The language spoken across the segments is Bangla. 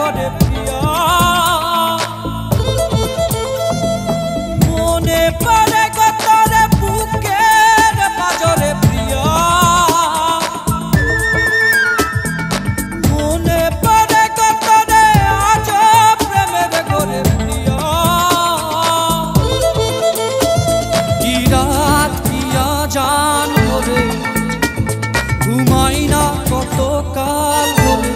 ঘরে প্রিয়া মনে পড়ে কতরে বুকের পাজরে প্রিয়া মনে পড়ে কতরে আজ প্রেমের ঘরে প্রিয়া কি রাত কিয়া জান ভরে ঘুমাই না কত কাল ভরে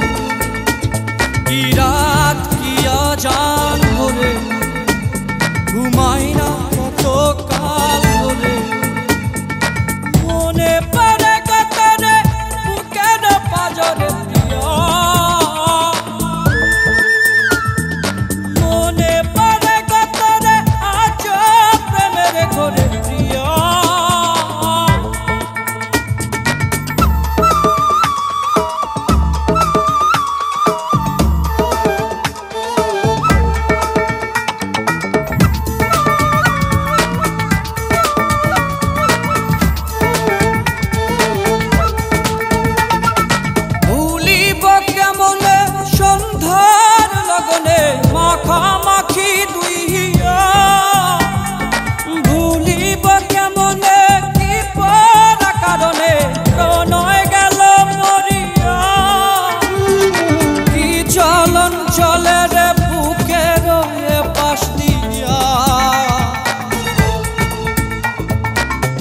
কি রাত কিয়া জান ভরে ঘুমাই না কত কাল ভরে মনে পড়ে কতরে বুকের পাজরে প্রিয়া মনে পড়ে কতরে আজ প্রেমের ঘরে প্রিয়া মাখামাখি দুই হিয়া ভুলিব কেমনে কি পরা কারণে প্রণয় গেল মরিয়া কি চলন চলে রে বুকের পাশ দিয়া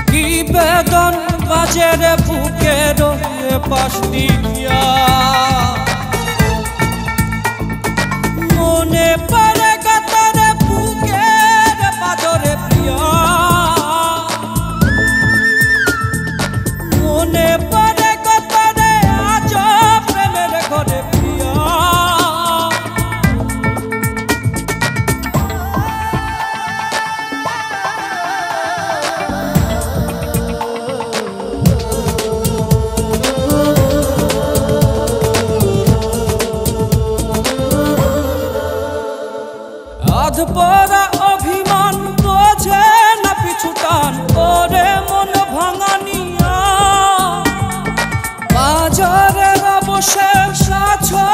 কি বেদন বাজে রে বুকের পাশ দিয়া মনে পড়ে কতরে বুকের পাজরে প্রিয়া মনে পড়ে কতরে আজ প্রেমের ঘরে প্রিয়া আধপরা অভিমান বোঝে না পিছুটান ওরে মন ভাঙানিয়া বাজারে অবশেষ আছো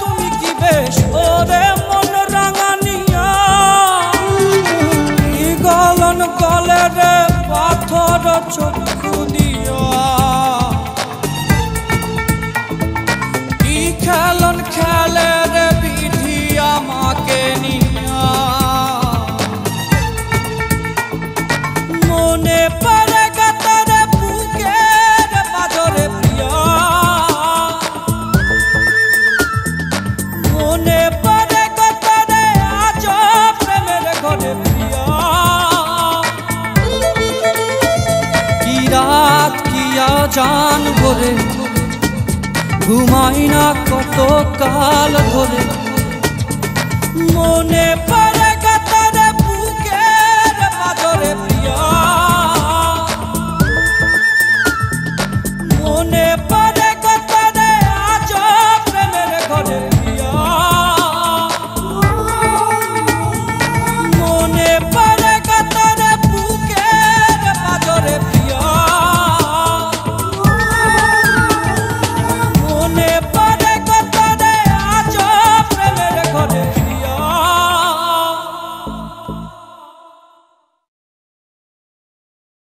তুমি কি বেশ ওরে মন রাঙানিয়া গলন গলে রে পাথর চক্ষু দিয়া কি খেলন খেলে রে বিধি আমাকে নিয়া মনে পড়ে কতরে বুকের পাজরে প্রিয়া মনে পড়ে কতরে আজ প্রেমের ঘরে প্রিয়া কি রাত কিয়া জান ভরে ঘুমাই না কত কাল ধরে মনে পড়ে